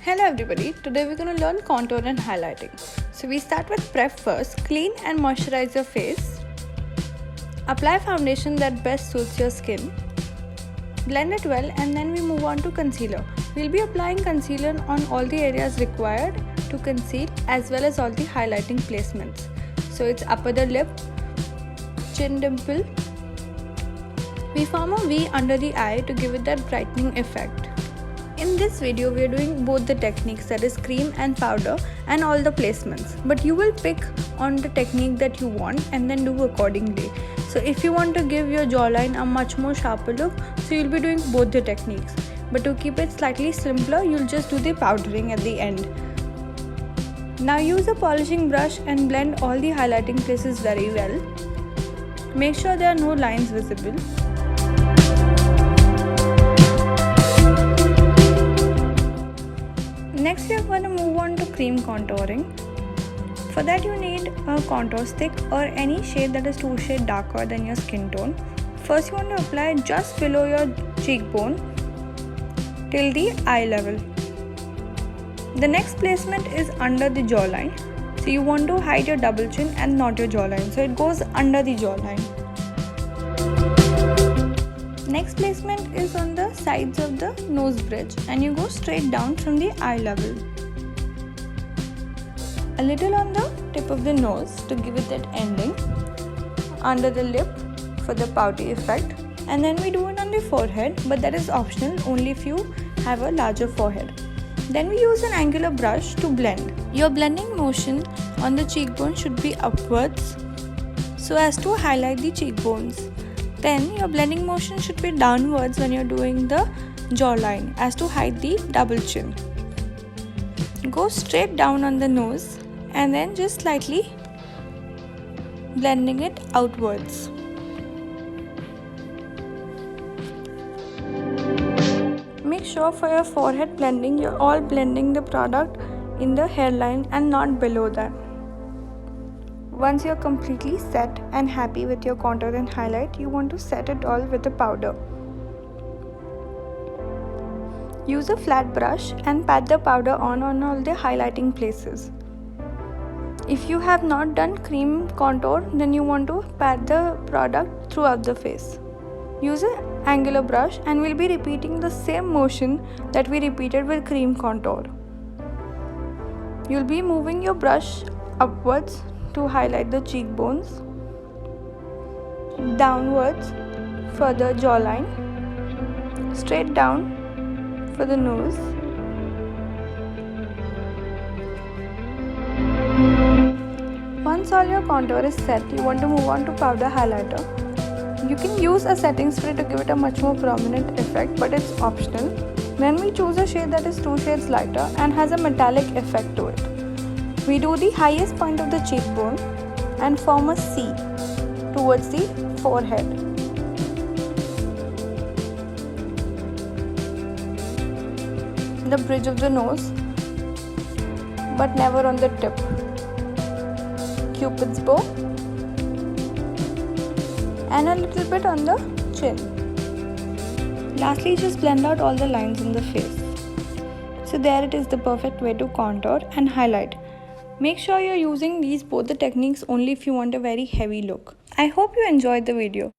Hello everybody, today we're going to learn contour and highlighting. So we start with prep first, clean and moisturize your face. Apply foundation that best suits your skin. Blend it well and then we move on to concealer. We'll be applying concealer on all the areas required to conceal as well as all the highlighting placements. So it's upper the lip, chin dimple. We form a V under the eye to give it that brightening effect. In this video, we are doing both the techniques, that is cream and powder, and all the placements. But you will pick on the technique that you want and then do accordingly. So if you want to give your jawline a much more sharper look, so you'll be doing both the techniques. But to keep it slightly simpler, you'll just do the powdering at the end. Now use a polishing brush and blend all the highlighting places very well. Make sure there are no lines visible. Next we are going to move on to cream contouring. For that you need a contour stick or any shade that is 2 shades darker than your skin tone. First you want to apply just below your cheekbone till the eye level. The next placement is under the jawline. So you want to hide your double chin and not your jawline. So it goes under the jawline. Next placement is on the sides of the nose bridge and you go straight down from the eye level. A little on the tip of the nose to give it that ending. Under the lip for the pouty effect. And then we do it on the forehead, but that is optional only if you have a larger forehead. Then we use an angular brush to blend. Your blending motion on the cheekbone should be upwards so as to highlight the cheekbones. Then your blending motion should be downwards when you're doing the jawline as to hide the double chin. Go straight down on the nose and then just slightly blending it outwards. Make sure for your forehead blending, you're all blending the product in the hairline and not below that. Once you're completely set and happy with your contour and highlight, you want to set it all with a powder. Use a flat brush and pat the powder on all the highlighting places. If you have not done cream contour, then you want to pat the product throughout the face. Use an angular brush and we'll be repeating the same motion that we repeated with cream contour. You'll be moving your brush upwards to highlight the cheekbones, downwards for the jawline, straight down for the nose, once all your contour is set, you want to move on to powder highlighter. You can use a setting spray to give it a much more prominent effect, but it's optional. Then we choose a shade that is 2 shades lighter and has a metallic effect to it. We do the highest point of the cheekbone and form a C towards the forehead. The bridge of the nose, but never on the tip. Cupid's bow and a little bit on the chin. Lastly, just blend out all the lines in the face. So there it is, the perfect way to contour and highlight. Make sure you're using both the techniques only if you want a very heavy look. I hope you enjoyed the video.